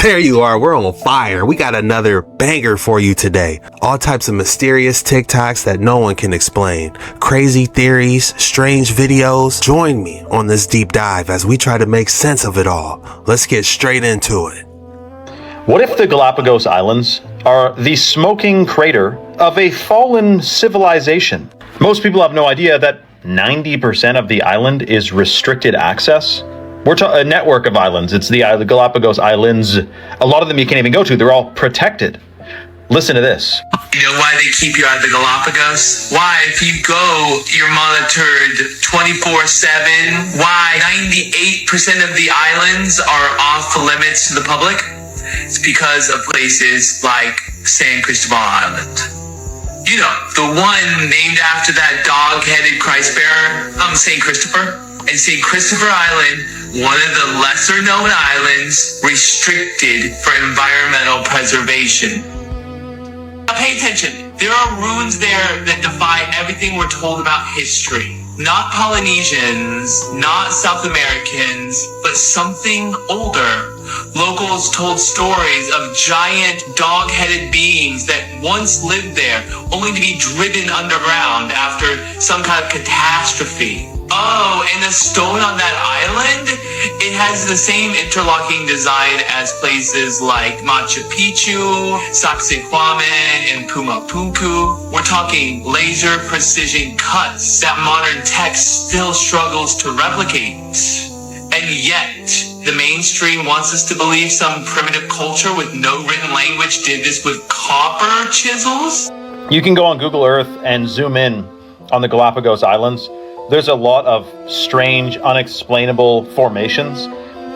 There you are. We're on fire. We got another banger for you today. All types of mysterious TikToks that no one can explain. Crazy theories, strange videos. Join me on this deep dive as we try to make sense of it all. Let's get straight into it. What if the Galapagos Islands are the smoking crater of a fallen civilization? Most people have no idea that 90% of the island is restricted access. We're a network of islands. It's the Galapagos Islands. A lot of them you can't even go to. They're all protected. Listen to this. You know why they keep you at the Galapagos? Why, if you go, you're monitored 24/7. Why 98% of the islands are off limits to the public? It's because of places like San Cristobal Island. You know, the one named after that dog-headed Christ bearer, St. Christopher. And St. Christopher Island, one of the lesser-known islands restricted for environmental preservation. Now pay attention. There are ruins there that defy everything we're told about history. Not Polynesians, not South Americans, but something older. Locals told stories of giant dog-headed beings that once lived there, only to be driven underground after some kind of catastrophe. Oh, and the stone on that island, it has the same interlocking design as places like Machu Picchu, Sacsayhuaman, and Pumapunku. We're talking laser precision cuts that modern tech still struggles to replicate. And yet, the mainstream wants us to believe some primitive culture with no written language did this with copper chisels? You can go on Google Earth and zoom in on the Galapagos Islands. There's a lot of strange, unexplainable formations.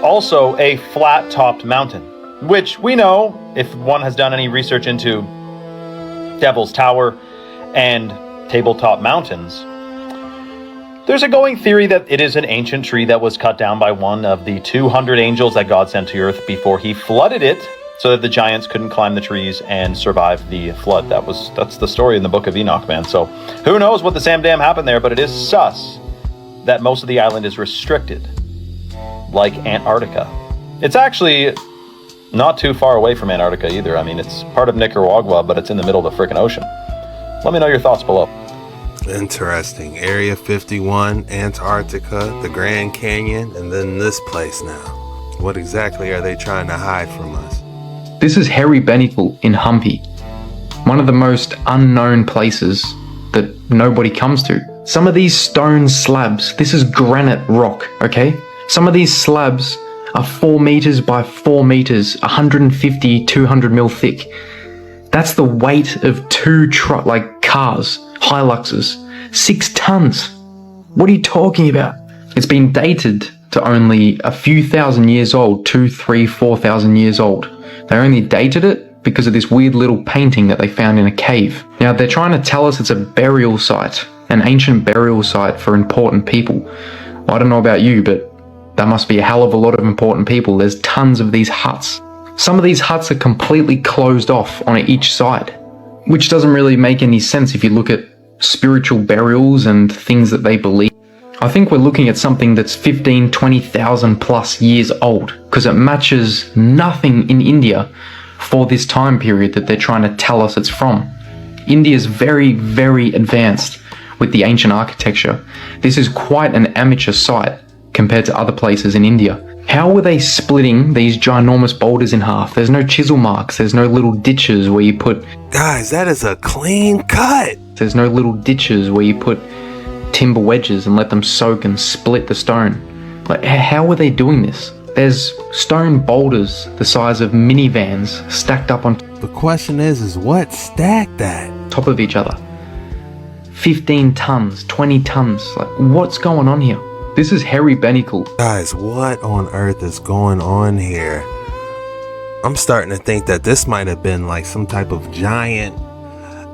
Also, a flat-topped mountain, which we know, if one has done any research into Devil's Tower and tabletop mountains, there's a going theory that it is an ancient tree that was cut down by one of the 200 angels that God sent to earth before he flooded it so that the giants couldn't climb the trees and survive the flood. That's the story in the Book of Enoch, man. So who knows what the Sam Dam happened there, but it is sus that most of the island is restricted, like Antarctica. It's actually not too far away from Antarctica either. I mean, it's part of Nicaragua, but it's in the middle of the frickin' ocean. Let me know your thoughts below. Interesting. Area 51, Antarctica, the Grand Canyon, and then this place now. What exactly are they trying to hide from us? This is Hairy Benicle in Humpy, one of the most unknown places that nobody comes to. Some of these stone slabs, this is granite rock, okay? Some of these slabs are 4 meters by 4 meters, 150, 200 mil thick. That's the weight of two cars, Hiluxes, 6 tons. What are you talking about? It's been dated to only a few thousand years old, 2, 3, 4,000 years old. They only dated it because of this weird little painting that they found in a cave. Now they're trying to tell us it's a burial site, an ancient burial site for important people. Well, I don't know about you, but that must be a hell of a lot of important people. There's tons of these huts. Some of these huts are completely closed off on each side, which doesn't really make any sense if you look at spiritual burials and things that they believe. I think we're looking at something that's 15, 20,000 plus years old, because it matches nothing in India for this time period that they're trying to tell us it's from. India's very, very advanced with the ancient architecture. This is quite an amateur site compared to other places in India. How were they splitting these ginormous boulders in half? There's no chisel marks, there's no little ditches where you put... Guys, that is a clean cut! There's no little ditches where you put timber wedges and let them soak and split the stone. Like, how were they doing this? There's stone boulders the size of minivans stacked up on The question is what stacked that? top of each other. 15 tons, 20 tons. Like, what's going on here? This is Hairy Benicle. Guys, what on earth is going on here? I'm starting to think that this might have been like some type of giant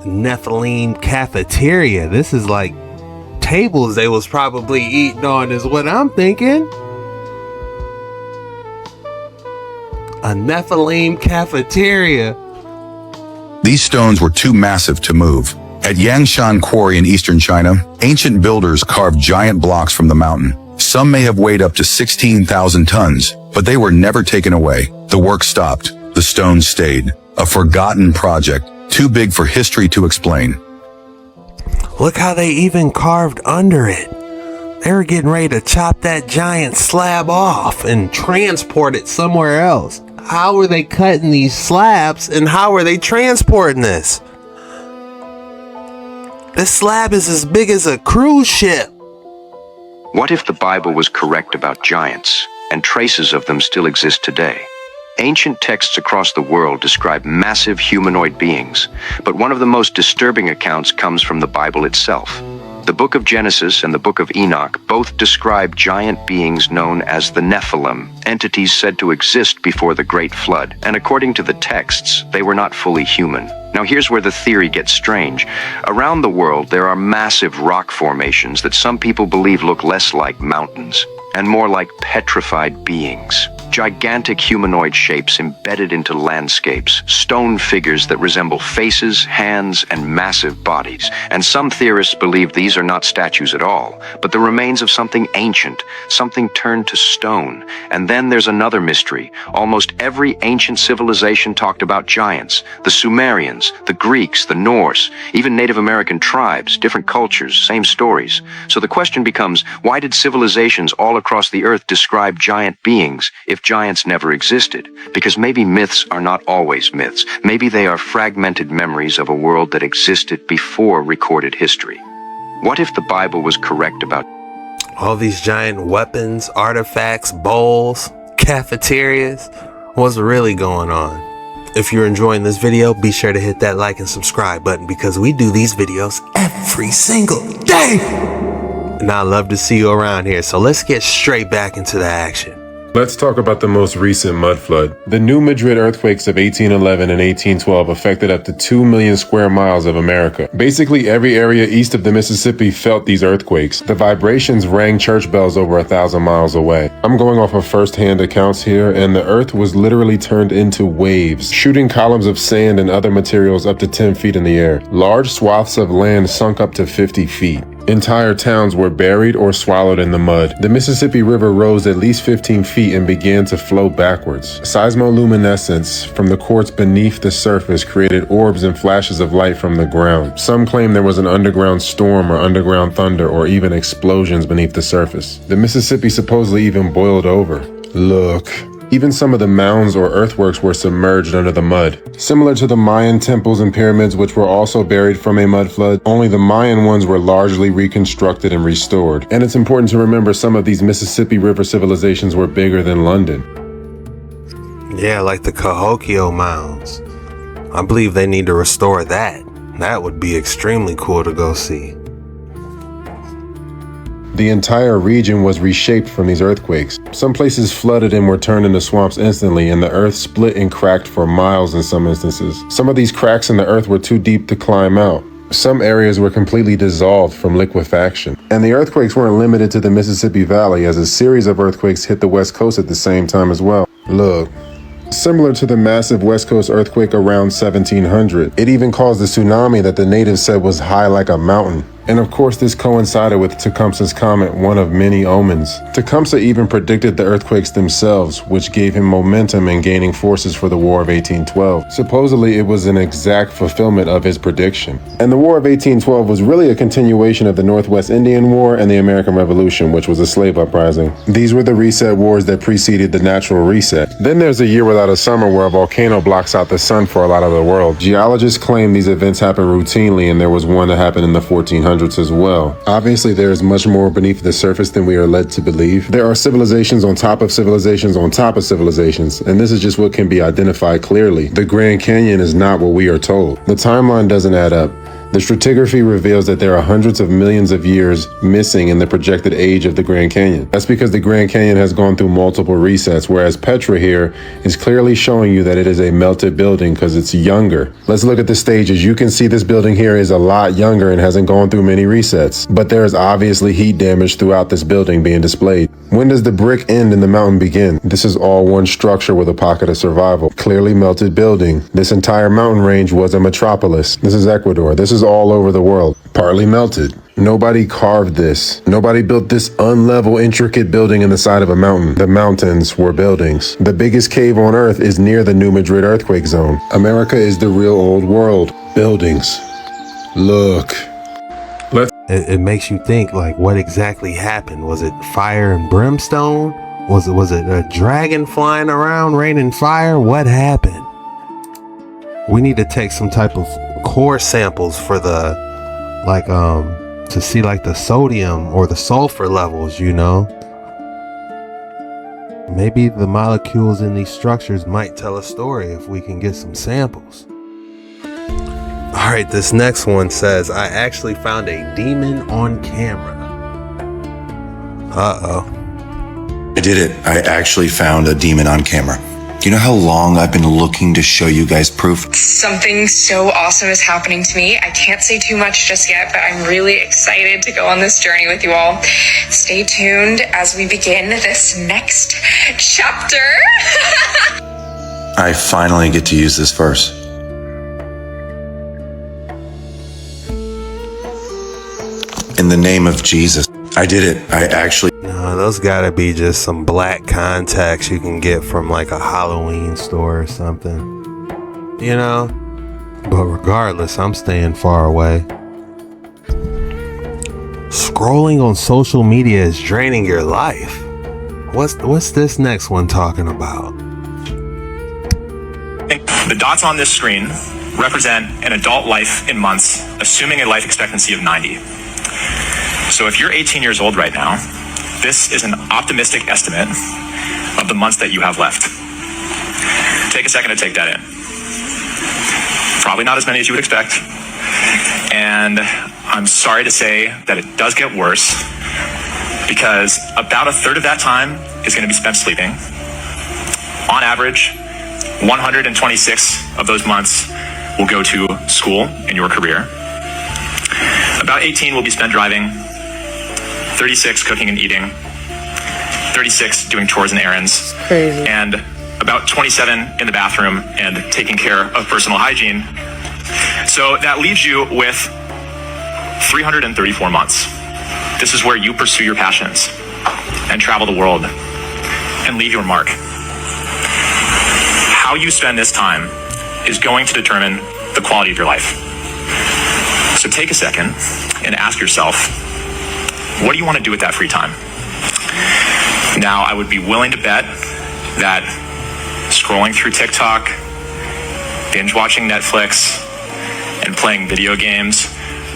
Nephilim cafeteria. This is like tables they was probably eating on is what I'm thinking. A Nephilim cafeteria. These stones were too massive to move. At Yangshan Quarry in eastern China, ancient builders carved giant blocks from the mountain. Some may have weighed up to 16,000 tons, But they were never taken away. The work stopped. The stones stayed. A forgotten project, too big for history to explain. Look how they even carved under it. They were getting ready to chop that giant slab off and transport it somewhere else. How were they cutting these slabs and how were they transporting this? This slab is as big as a cruise ship. What if the Bible was correct about giants, and traces of them still exist today? Ancient texts across the world describe massive humanoid beings, but one of the most disturbing accounts comes from the Bible itself. The book of Genesis and the book of Enoch both describe giant beings known as the Nephilim, entities said to exist before the Great Flood, and according to the texts, they were not fully human. Now here's where the theory gets strange. Around the world, there are massive rock formations that some people believe look less like mountains and more like petrified beings. Gigantic humanoid shapes embedded into landscapes, stone figures that resemble faces, hands, and massive bodies. And some theorists believe these are not statues at all, but the remains of something ancient, something turned to stone. And then there's another mystery. Almost every ancient civilization talked about giants. The Sumerians, the Greeks, the Norse, even Native American tribes, different cultures, same stories. So the question becomes, why did civilizations all across the earth describe giant beings if giants never existed? Because maybe myths are not always myths. Maybe they are fragmented memories of a world that existed before recorded history. What if the Bible was correct about All these giant weapons, artifacts, bowls, cafeterias? What's really going on? If you're enjoying this video, be sure to hit that like and subscribe button because we do these videos every single day. And I love to see you around here. So let's get straight back into the action. Let's talk about the most recent mud flood. The New Madrid earthquakes of 1811 and 1812 affected up to 2 million square miles of America. Basically, every area east of the Mississippi felt these earthquakes. The vibrations rang church bells over 1,000 miles away. I'm going off of first-hand accounts here, and the earth was literally turned into waves, shooting columns of sand and other materials up to 10 feet in the air. Large swaths of land sunk up to 50 feet. Entire towns were buried or swallowed in the mud. The Mississippi River rose at least 15 feet and began to flow backwards. Seismoluminescence from the quartz beneath the surface created orbs and flashes of light from the ground. Some claim there was an underground storm or underground thunder or even explosions beneath the surface. The Mississippi supposedly even boiled over. Look. Even some of the mounds or earthworks were submerged under the mud. Similar to the Mayan temples and pyramids, which were also buried from a mud flood, only the Mayan ones were largely reconstructed and restored. And it's important to remember some of these Mississippi River civilizations were bigger than London. Yeah, like the Cahokia mounds. I believe they need to restore that. That would be extremely cool to go see. The entire region was reshaped from these earthquakes. Some places flooded and were turned into swamps instantly, and the earth split and cracked for miles in some instances. Some of these cracks in the earth were too deep to climb out. Some areas were completely dissolved from liquefaction. And the earthquakes weren't limited to the Mississippi Valley, as a series of earthquakes hit the West Coast at the same time as well. Look. Similar to the massive West Coast earthquake around 1700, it even caused a tsunami that the natives said was high like a mountain. And of course, this coincided with Tecumseh's comet, one of many omens. Tecumseh even predicted the earthquakes themselves, which gave him momentum in gaining forces for the War of 1812. Supposedly, it was an exact fulfillment of his prediction. And the War of 1812 was really a continuation of the Northwest Indian War and the American Revolution, which was a slave uprising. These were the reset wars that preceded the natural reset. Then there's a year without a summer where a volcano blocks out the sun for a lot of the world. Geologists claim these events happen routinely, and there was one that happened in the 1400s as well. Obviously, there is much more beneath the surface than we are led to believe. There are civilizations on top of civilizations on top of civilizations, and this is just what can be identified clearly. The Grand Canyon is not what we are told. The timeline doesn't add up. The stratigraphy reveals that there are hundreds of millions of years missing in the projected age of the Grand Canyon. That's because the Grand Canyon has gone through multiple resets, whereas Petra here is clearly showing you that it is a melted building because it's younger. Let's look at the stages. You can see this building here is a lot younger and hasn't gone through many resets, but there is obviously heat damage throughout this building being displayed. When does the brick end and the mountain begin? This is all one structure with a pocket of survival. Clearly melted building. This entire mountain range was a metropolis. This is Ecuador. This is all over the world. Partly melted. Nobody carved this. Nobody built this unlevel, intricate building in the side of a mountain. The mountains were buildings. The biggest cave on Earth is near the New Madrid earthquake zone. America is the real old world. Buildings. Look. It makes you think, like, what exactly happened? Was it fire and brimstone? Was it a dragon flying around raining fire? What happened? We need to take some type of core samples for the, like, to see like the sodium or the sulfur levels, you know? Maybe the molecules in these structures might tell a story if we can get some samples. All right, this next one says, I actually found a demon on camera. Uh-oh. I did it. I actually found a demon on camera. Do you know how long I've been looking to show you guys proof? Something so awesome is happening to me. I can't say too much just yet, but I'm really excited to go on this journey with you all. Stay tuned as we begin this next chapter. I finally get to use this verse. In the name of Jesus. I did it. I actually... No, those gotta be just some black contacts you can get from like a Halloween store or something. You know? But regardless, I'm staying far away. Scrolling on social media is draining your life. What's this next one talking about? The dots on this screen represent an adult life in months, assuming a life expectancy of 90. So if you're 18 years old right now, this is an optimistic estimate of the months that you have left. Take a second to take that in. Probably not as many as you would expect. And I'm sorry to say that it does get worse, because about a third of that time is going to be spent sleeping. On average, 126 of those months will go to school and your career. About 18 will be spent driving, 36 cooking and eating, 36 doing chores and errands, and about 27 in the bathroom and taking care of personal hygiene. So that leaves you with 334 months. This is where you pursue your passions and travel the world and leave your mark. How you spend this time is going to determine the quality of your life. So take a second and ask yourself, what do you want to do with that free time? Now, I would be willing to bet that scrolling through TikTok, binge watching Netflix, and playing video games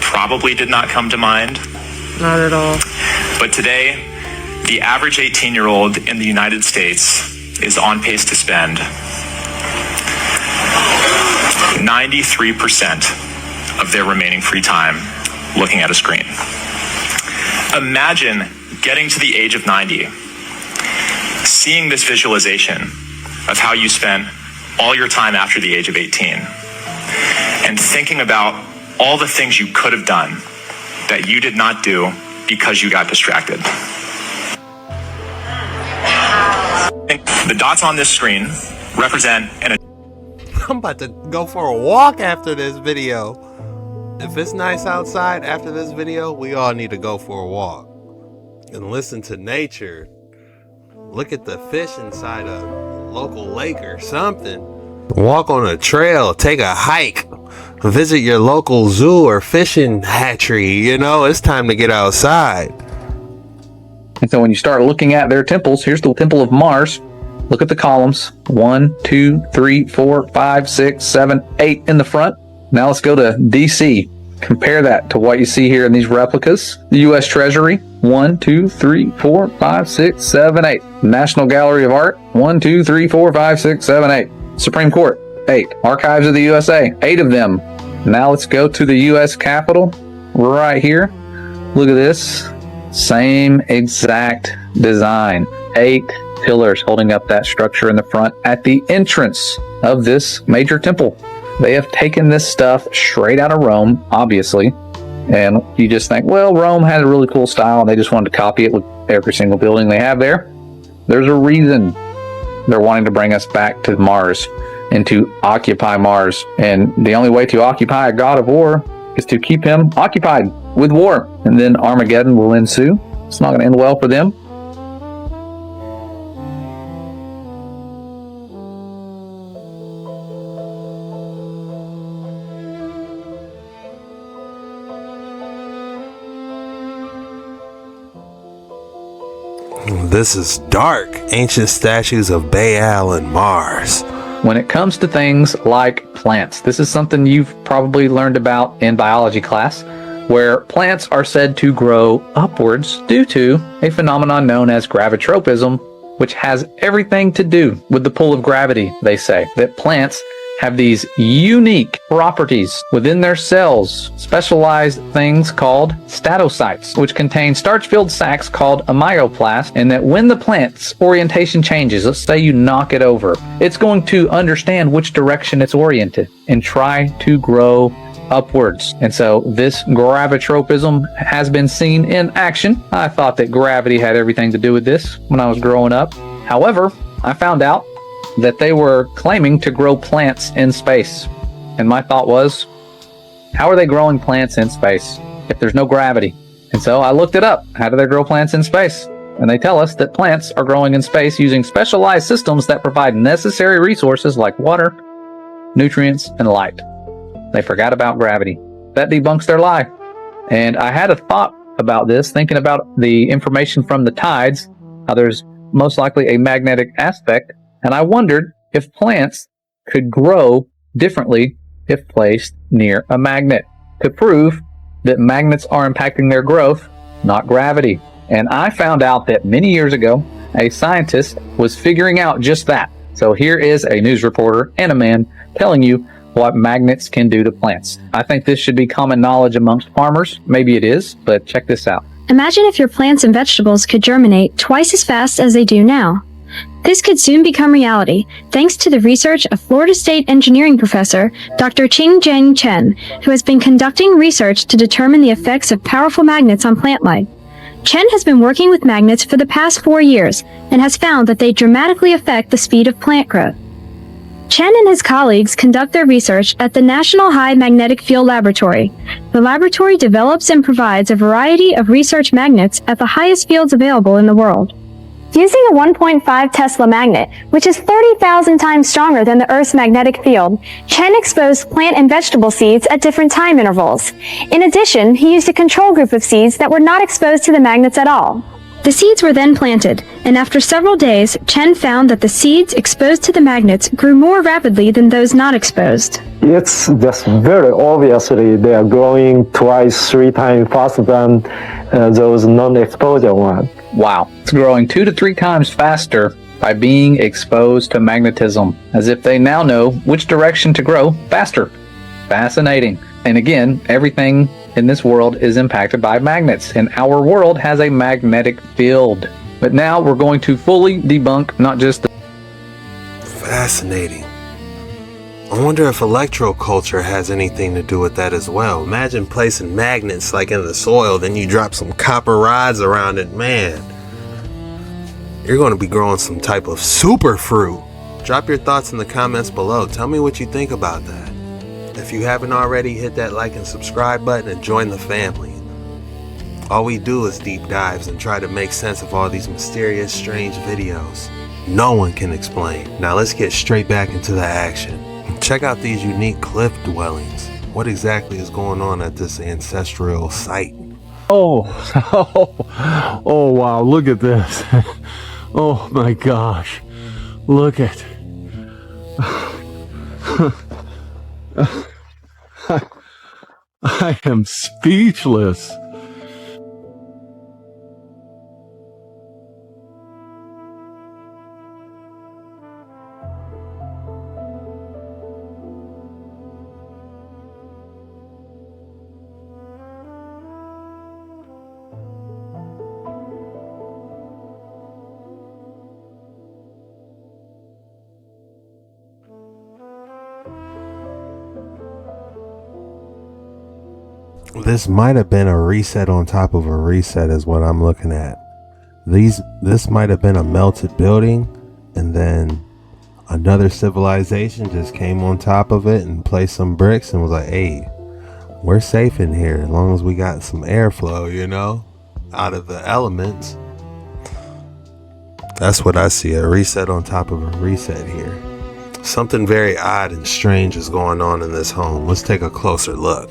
probably did not come to mind. Not at all. But today, the average 18-year-old in the United States is on pace to spend 93% of their remaining free time looking at a screen. Imagine getting to the age of 90, seeing this visualization of how you spent all your time after the age of 18, and thinking about all the things you could have done that you did not do because you got distracted. The dots on this screen represent an... I'm about to go for a walk after this video. If it's nice outside after this video, we all need to go for a walk and listen to nature. Look at the fish inside a local lake or something. Walk on a trail, take a hike, visit your local zoo or fishing hatchery. You know, it's time to get outside. And so when you start looking at their temples, here's the Temple of Mars. Look at the columns. 1, 2, 3, 4, 5, 6, 7, 8 in the front. Now let's go to DC. Compare that to what you see here in these replicas. The U.S. Treasury, 1, 2, 3, 4, 5, 6, 7, 8. National Gallery of Art, 1, 2, 3, 4, 5, 6, 7, 8. Supreme Court, 8. Archives of the USA, 8 of them. Now let's go to the U.S. Capitol right here. Look at this. Same exact design. 8 pillars holding up that structure in the front at the entrance of this major temple. They have taken this stuff straight out of Rome, obviously. And you just think, well, Rome had a really cool style and they just wanted to copy it with every single building they have there. There's a reason they're wanting to bring us back to Mars and to occupy Mars. And the only way to occupy a god of war is to keep him occupied. with war, and then Armageddon will ensue. It's not going to end well for them. This is dark. Ancient statues of Baal and Mars. When it comes to things like plants, this is something you've probably learned about in biology class, where plants are said to grow upwards due to a phenomenon known as gravitropism, which has everything to do with the pull of gravity. They say that plants have these unique properties within their cells, specialized things called statocytes, which contain starch-filled sacs called a myoplast, and that when the plant's orientation changes, let's say you knock it over, it's going to understand which direction it's oriented and try to grow upwards. And so this gravitropism has been seen in action. I thought that gravity had everything to do with this when I was growing up. However, I found out that they were claiming to grow plants in space. And my thought was, how are they growing plants in space if there's no gravity? And so I looked it up. How do they grow plants in space? And they tell us that plants are growing in space using specialized systems that provide necessary resources like water, nutrients, and light. They forgot about gravity. That debunks their lie. And I had a thought about this, thinking about the information from the tides, how there's most likely a magnetic aspect. And I wondered if plants could grow differently if placed near a magnet, to prove that magnets are impacting their growth, not gravity. And I found out that many years ago, a scientist was figuring out just that. So here is a news reporter and a man telling you what magnets can do to plants. I think this should be common knowledge amongst farmers. Maybe it is, but check this out. Imagine if your plants and vegetables could germinate twice as fast as they do now. This could soon become reality, thanks to the research of Florida State engineering professor Dr. Qing-Jang Chen, who has been conducting research to determine the effects of powerful magnets on plant life. Chen has been working with magnets for the past 4 years and has found that they dramatically affect the speed of plant growth. Chen and his colleagues conduct their research at the National High Magnetic Field Laboratory. The laboratory develops and provides a variety of research magnets at the highest fields available in the world. Using a 1.5 Tesla magnet, which is 30,000 times stronger than the Earth's magnetic field, Chen exposed plant and vegetable seeds at different time intervals. In addition, he used a control group of seeds that were not exposed to the magnets at all. The seeds were then planted, and after several days, Chen found that the seeds exposed to the magnets grew more rapidly than those not exposed. It's just very obviously they are growing twice, 3 times faster than those non-exposed ones. Wow, it's growing 2 to 3 times faster by being exposed to magnetism, as if they now know which direction to grow faster. Fascinating. And again, everything in this world is impacted by magnets, and our world has a magnetic field. But now we're going to fully debunk not just the... Fascinating. I wonder if electroculture has anything to do with that as well. Imagine placing magnets like in the soil, then you drop some copper rods around it. Man, you're going to be growing some type of super fruit. Drop your thoughts in the comments below. Tell me what you think about that. If you haven't already, hit that like and subscribe button and join the family. All we do is deep dives and try to make sense of all these mysterious, strange videos no one can explain. Now let's get straight back into the action. Check out these unique cliff dwellings. What exactly is going on at this ancestral site? Oh, wow, look at this. Oh my gosh, look at I am speechless. This might have been a reset on top of a reset is what I'm looking at. This might have been a melted building, and then another civilization just came on top of it and placed some bricks and was like, hey, we're safe in here as long as we got some airflow, you know, out of the elements. That's what I see, a reset on top of a reset here. Something very odd and strange is going on in this home. Let's take a closer look.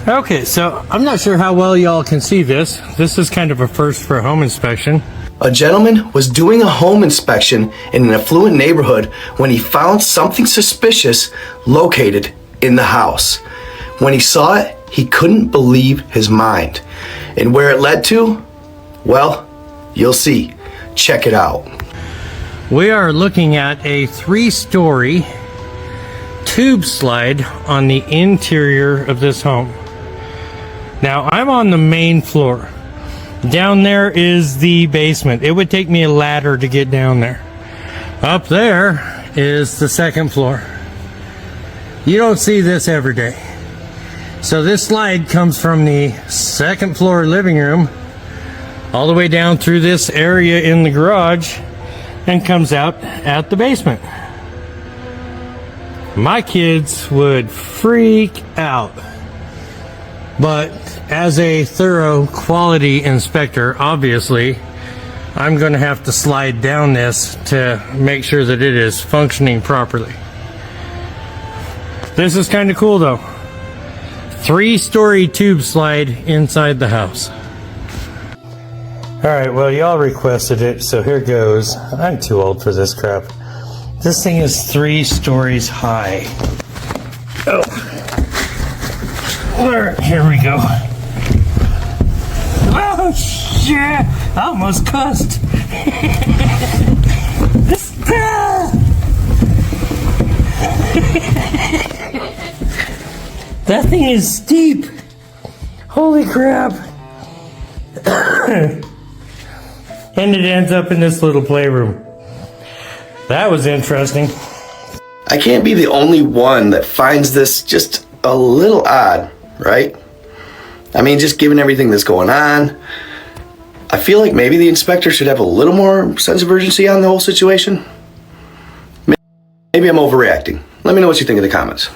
Okay, so I'm not sure how well y'all can see this. This is kind of a first for a home inspection. A gentleman was doing a home inspection in an affluent neighborhood when he found something suspicious located in the house. When he saw it, he couldn't believe his mind. And where it led to? Well, you'll see. Check it out. We are looking at a 3-story tube slide on the interior of this home. Now, I'm on the main floor. Down there is the basement. It would take me a ladder to get down there. Up there is the 2nd floor. You don't see this every day. So this slide comes from the 2nd floor living room all the way down through this area in the garage and comes out at the basement. My kids would freak out. But as a thorough quality inspector, obviously, I'm going to have to slide down this to make sure that it is functioning properly. This is kind of cool though. 3-story tube slide inside the house. Alright, well y'all requested it, so here goes. I'm too old for this crap. This thing is 3 stories high. Oh. Alright, here we go. Oh shit! I almost cussed. That thing is steep. Holy crap. And it ends up in this little playroom. That was interesting. I can't be the only one that finds this just a little odd, right? I mean, just given everything that's going on, I feel like maybe the inspector should have a little more sense of urgency on the whole situation. Maybe I'm overreacting. Let me know what you think in the comments.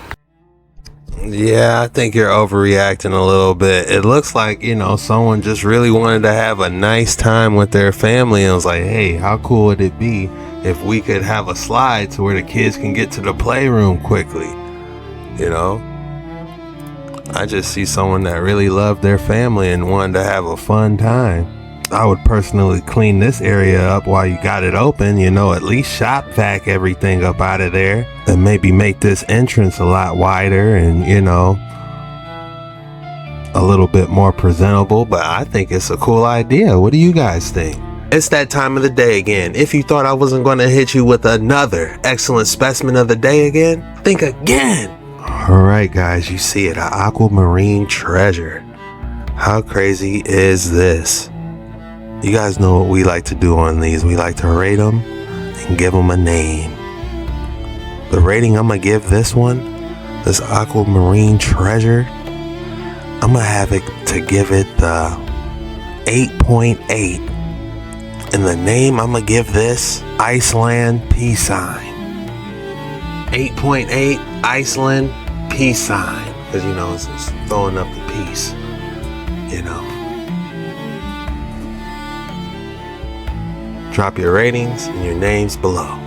Yeah, I think you're overreacting a little bit. It looks like, you know, someone just really wanted to have a nice time with their family and was like, hey, how cool would it be if we could have a slide to where the kids can get to the playroom quickly? You know? I just see someone that really loved their family and wanted to have a fun time. I would personally clean this area up while you got it open, you know, at least shop vac everything up out of there and maybe make this entrance a lot wider and, you know, a little bit more presentable. But I think it's a cool idea. What do you guys think? It's that time of the day again. If you thought I wasn't going to hit you with another excellent specimen of the day again, think again. All right, guys, you see it, an aquamarine treasure. How crazy is this? You guys know what we like to do on these. We like to rate them and give them a name. The rating I'm going to give this one, this aquamarine treasure, I'm going to have it to give it the 8.8. And the name I'm going to give this, Iceland peace sign. 8.8 Iceland peace sign. Because, you know, it's just throwing up the peace. You know. Drop your ratings and your names below.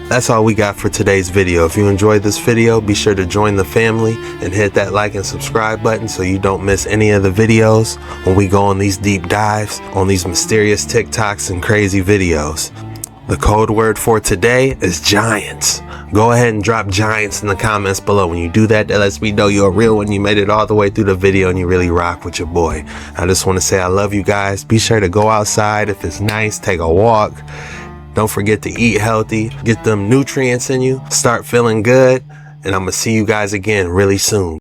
That's all we got for today's video. If you enjoyed this video, be sure to join the family and hit that like and subscribe button so you don't miss any of the videos when we go on these deep dives on these mysterious TikToks and crazy videos. The code word for today is giants. Go ahead and drop giants in the comments below. When you do that, that lets me know you're a real one. You made it all the way through the video and you really rock with your boy. I just want to say I love you guys. Be sure to go outside if it's nice, take a walk. Don't forget to eat healthy, get them nutrients in you, start feeling good, and I'm going to see you guys again really soon.